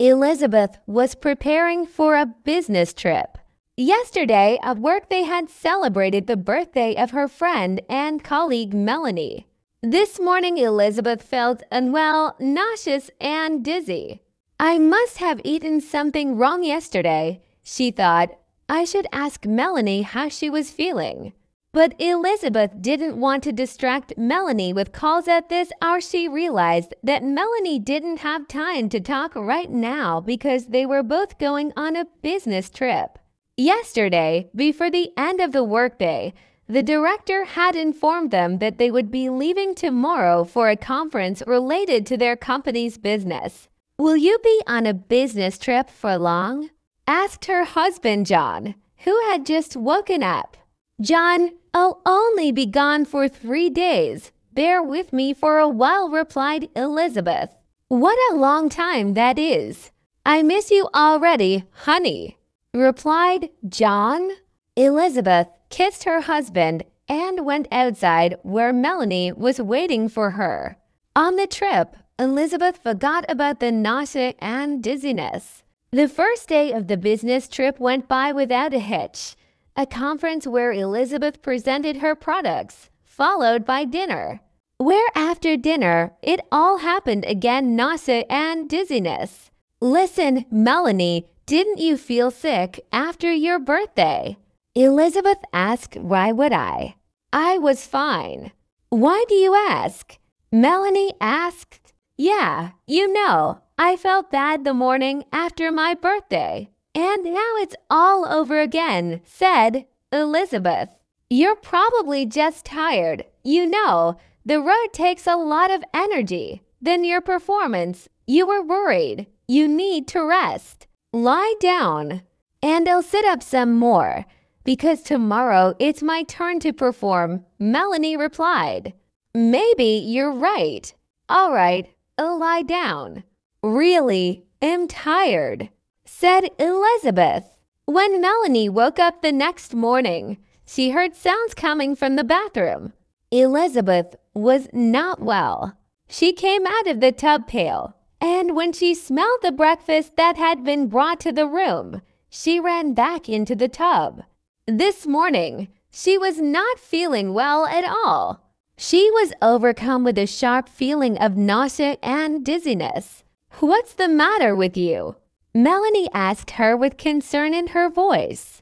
Elizabeth was preparing for a business trip. Yesterday, at work, they had celebrated the birthday of her friend and colleague Melanie. This morning, Elizabeth felt unwell, nauseous, and dizzy. I must have eaten something wrong yesterday, she thought. I should ask Melanie how she was feeling. But Elizabeth didn't want to distract Melanie with calls at this hour. She realized that Melanie didn't have time to talk right now because they were both going on a business trip. Yesterday, before the end of the workday, the director had informed them that they would be leaving tomorrow for a conference related to their company's business. "Will you be on a business trip for long?" asked her husband John, who had just woken up. "John, I'll only be gone for 3 days. Bear with me for a while," replied Elizabeth. "What a long time that is. I miss you already, honey," replied John. Elizabeth kissed her husband and went outside where Melanie was waiting for her. On the trip, Elizabeth forgot about the nausea and dizziness. The first day of the business trip went by without a hitch. A conference where Elizabeth presented her products, followed by dinner, where after dinner, it all happened again: nausea and dizziness. "Listen, Melanie, didn't you feel sick after your birthday?" Elizabeth asked. "Why would I? I was fine." "Why do you ask?" Melanie asked. "Yeah, I felt bad the morning after my birthday. And now it's all over again," said Elizabeth. "You're probably just tired. The road takes a lot of energy. Then your performance, you were worried. You need to rest. Lie down. And I'll sit up some more, because tomorrow it's my turn to perform," Melanie replied. "Maybe you're right. All right, I'll lie down." "Really, I'm tired," said Elizabeth. When Melanie woke up the next morning, she heard sounds coming from the bathroom. Elizabeth was not well. She came out of the tub pail, and when she smelled the breakfast that had been brought to the room, she ran back into the tub. This morning, she was not feeling well at all. She was overcome with a sharp feeling of nausea and dizziness. "What's the matter with you?" Melanie asked her with concern in her voice.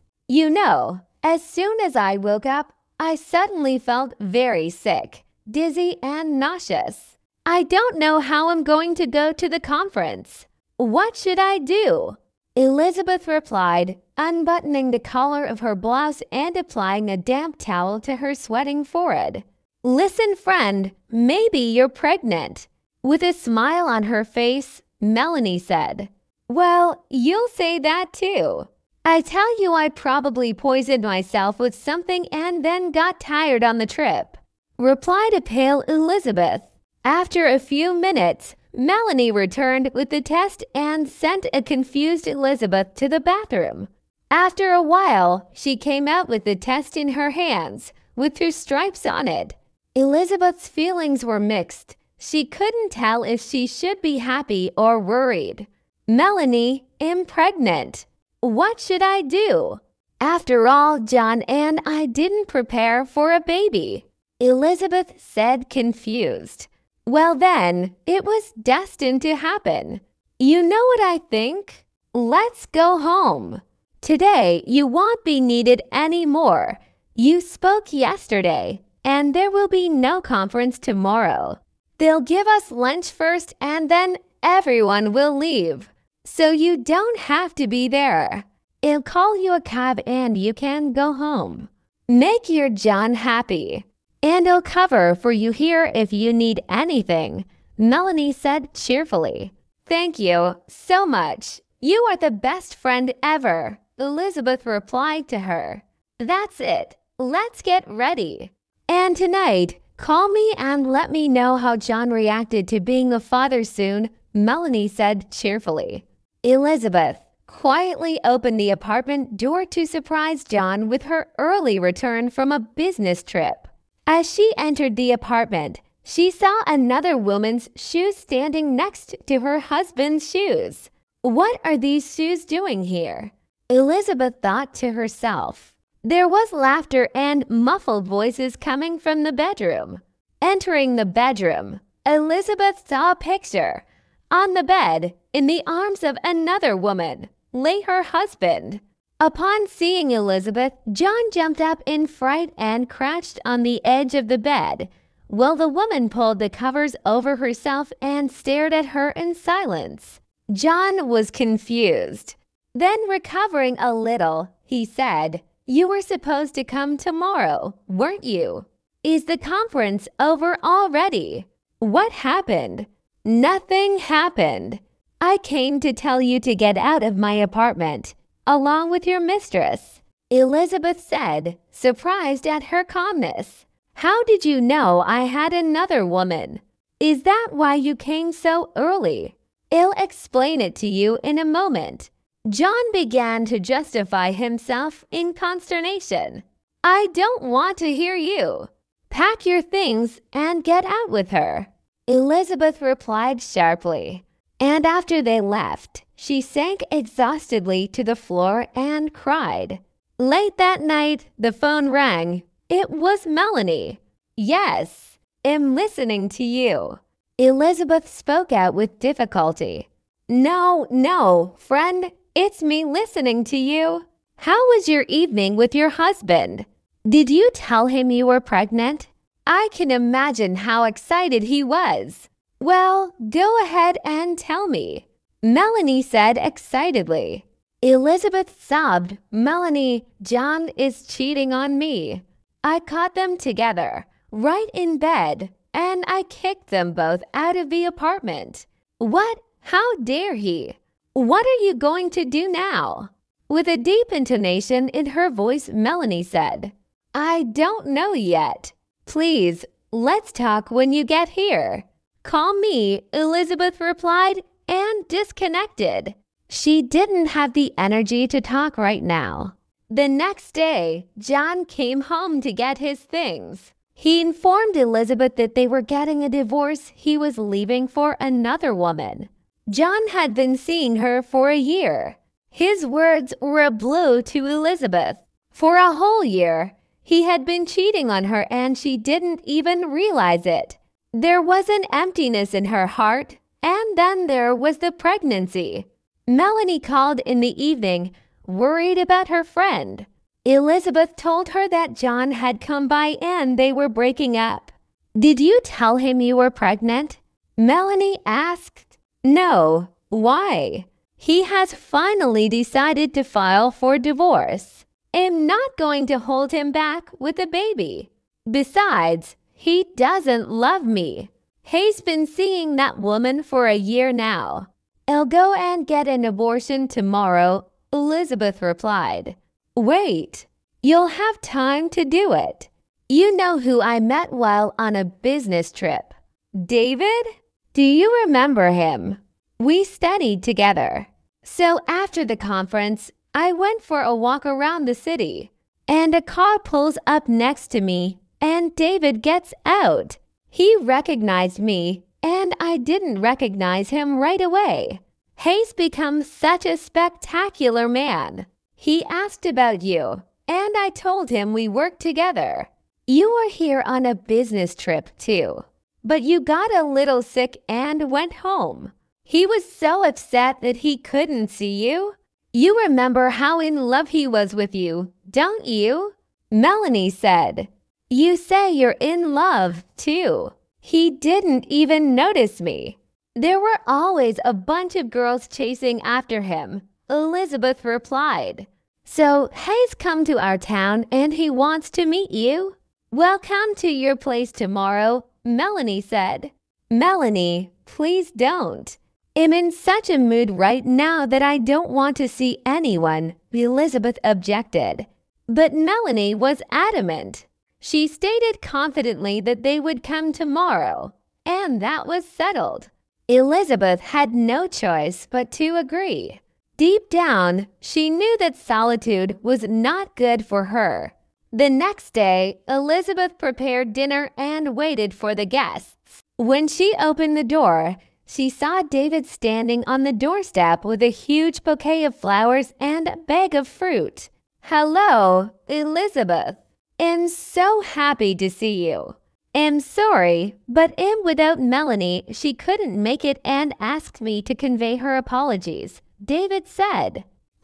As soon as I woke up, I suddenly felt very sick, dizzy, and nauseous. I don't know how I'm going to go to the conference. What should I do?" Elizabeth replied, unbuttoning the collar of her blouse and applying a damp towel to her sweating forehead. "Listen, friend, maybe you're pregnant." With a smile on her face, Melanie said, "Well, you'll say that too. I tell you, I probably poisoned myself with something and then got tired on the trip," replied a pale Elizabeth. After a few minutes, Melanie returned with the test and sent a confused Elizabeth to the bathroom. After a while, she came out with the test in her hands, with 2 stripes on it. Elizabeth's feelings were mixed. She couldn't tell if she should be happy or worried. "Melanie, I'm pregnant. What should I do? After all, John and I didn't prepare for a baby," Elizabeth said, confused. "Well then, it was destined to happen. You know what I think? Let's go home. Today, you won't be needed anymore. You spoke yesterday, and there will be no conference tomorrow. They'll give us lunch first and then everyone will leave. So you don't have to be there. I'll call you a cab and you can go home. Make your John happy. And I'll cover for you here if you need anything," Melanie said cheerfully. "Thank you so much. You are the best friend ever," Elizabeth replied to her. "That's it. Let's get ready. And tonight, call me and let me know how John reacted to being a father soon," Melanie said cheerfully. Elizabeth quietly opened the apartment door to surprise John with her early return from a business trip. As she entered the apartment, she saw another woman's shoes standing next to her husband's shoes. What are these shoes doing here? Elizabeth thought to herself. There was laughter and muffled voices coming from the bedroom. Entering the bedroom, Elizabeth saw a picture. On the bed, in the arms of another woman, lay her husband. Upon seeing Elizabeth, John jumped up in fright and crouched on the edge of the bed, while the woman pulled the covers over herself and stared at her in silence. John was confused. Then, recovering a little, he said, "You were supposed to come tomorrow, weren't you? Is the conference over already? What happened?" "Nothing happened. I came to tell you to get out of my apartment, along with your mistress," Elizabeth said, surprised at her calmness. "How did you know I had another woman? Is that why you came so early? I'll explain it to you in a moment." John began to justify himself in consternation. "I don't want to hear you. Pack your things and get out with her," Elizabeth replied sharply. And after they left, she sank exhaustedly to the floor and cried. Late that night, the phone rang. It was Melanie. "Yes, I'm listening to you," Elizabeth spoke out with difficulty. No, friend, it's me listening to you. How was your evening with your husband? Did you tell him you were pregnant? I can imagine how excited he was. Well, go ahead and tell me," Melanie said excitedly. Elizabeth sobbed, "Melanie, John is cheating on me. I caught them together, right in bed, and I kicked them both out of the apartment." "What? How dare he? What are you going to do now?" With a deep intonation in her voice, Melanie said, "I don't know yet. Please, let's talk when you get here." "Call me," Elizabeth replied, and disconnected. She didn't have the energy to talk right now. The next day, John came home to get his things. He informed Elizabeth that they were getting a divorce. He was leaving for another woman. John had been seeing her for a year. His words were a blow to Elizabeth. For a whole year, he had been cheating on her and she didn't even realize it. There was an emptiness in her heart, and then there was the pregnancy. Melanie called in the evening, worried about her friend. Elizabeth told her that John had come by and they were breaking up. "Did you tell him you were pregnant?" Melanie asked. "No. Why?" "He has finally decided to file for divorce. I'm not going to hold him back with a baby. Besides, he doesn't love me. He's been seeing that woman for a year now." "I'll go and get an abortion tomorrow," Elizabeth replied. "Wait, you'll have time to do it. You know who I met while on a business trip. David? Do you remember him? We studied together. So after the conference, I went for a walk around the city, and a car pulls up next to me, and David gets out. He recognized me, and I didn't recognize him right away. He's become such a spectacular man. He asked about you, and I told him we worked together. You were here on a business trip too, but you got a little sick and went home. He was so upset that he couldn't see you. You remember how in love he was with you, don't you?" Melanie said, "You say you're in love too. He didn't even notice me. There were always a bunch of girls chasing after him," Elizabeth replied. "So he's come to our town and he wants to meet you?" "Well, come to your place tomorrow," Melanie said. "Melanie, please don't. I'm in such a mood right now that I don't want to see anyone," Elizabeth objected. But Melanie was adamant. She stated confidently that they would come tomorrow, and that was settled. Elizabeth had no choice but to agree. Deep down, she knew that solitude was not good for her. The next day, Elizabeth prepared dinner and waited for the guests. When she opened the door, she saw David standing on the doorstep with a huge bouquet of flowers and a bag of fruit. "Hello, Elizabeth. I'm so happy to see you. I'm sorry, but I'm without Melanie. She couldn't make it and asked me to convey her apologies," David said.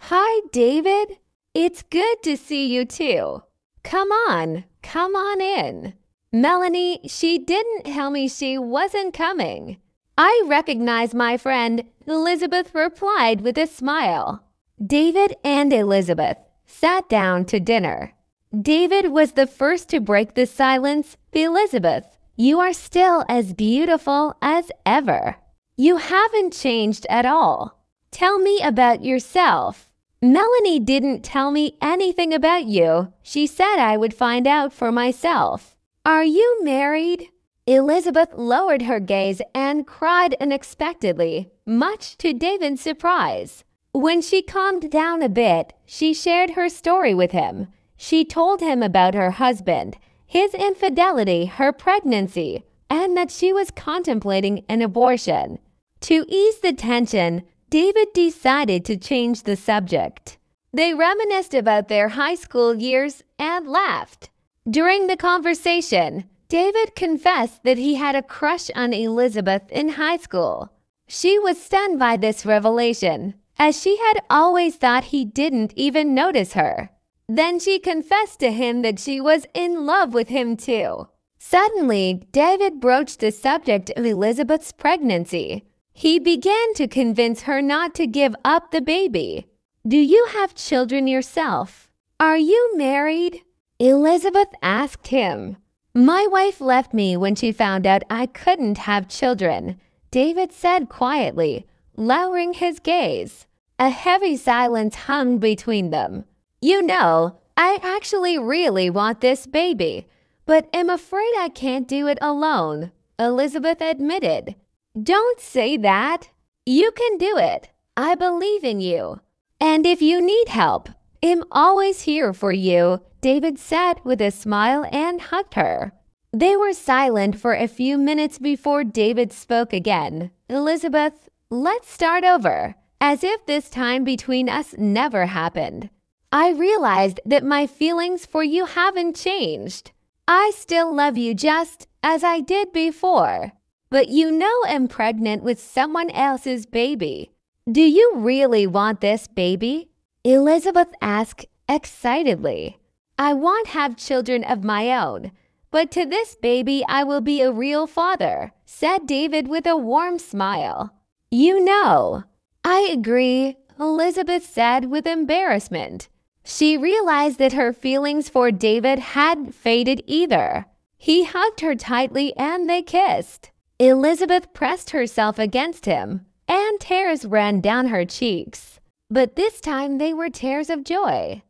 "Hi, David. It's good to see you too. Come on in." "Melanie, she didn't tell me she wasn't coming." "I recognize my friend," Elizabeth replied with a smile. David and Elizabeth sat down to dinner. David was the first to break the silence. "Elizabeth, you are still as beautiful as ever. You haven't changed at all. Tell me about yourself." "Melanie didn't tell me anything about you. She said I would find out for myself." "Are you married?" Elizabeth lowered her gaze and cried unexpectedly, much to David's surprise. When she calmed down a bit, she shared her story with him. She told him about her husband, his infidelity, her pregnancy, and that she was contemplating an abortion. To ease the tension, David decided to change the subject. They reminisced about their high school years and laughed. During the conversation, David confessed that he had a crush on Elizabeth in high school. She was stunned by this revelation, as she had always thought he didn't even notice her. Then she confessed to him that she was in love with him too. Suddenly, David broached the subject of Elizabeth's pregnancy. He began to convince her not to give up the baby. "Do you have children yourself? Are you married?" Elizabeth asked him. "My wife left me when she found out I couldn't have children," David said quietly, lowering his gaze. A heavy silence hung between them. "You know, I actually really want this baby, but I'm afraid I can't do it alone," Elizabeth admitted. "Don't say that. You can do it. I believe in you. And if you need help, I'm always here for you," David said with a smile and hugged her. They were silent for a few minutes before David spoke again. "Elizabeth, let's start over, as if this time between us never happened. I realized that my feelings for you haven't changed. I still love you just as I did before. But you know I'm pregnant with someone else's baby. Do you really want this baby?" Elizabeth asked excitedly. "I want to have children of my own, but to this baby I will be a real father," said David with a warm smile. "You know." "I agree," Elizabeth said with embarrassment. She realized that her feelings for David hadn't faded either. He hugged her tightly and they kissed. Elizabeth pressed herself against him, and tears ran down her cheeks. But this time they were tears of joy.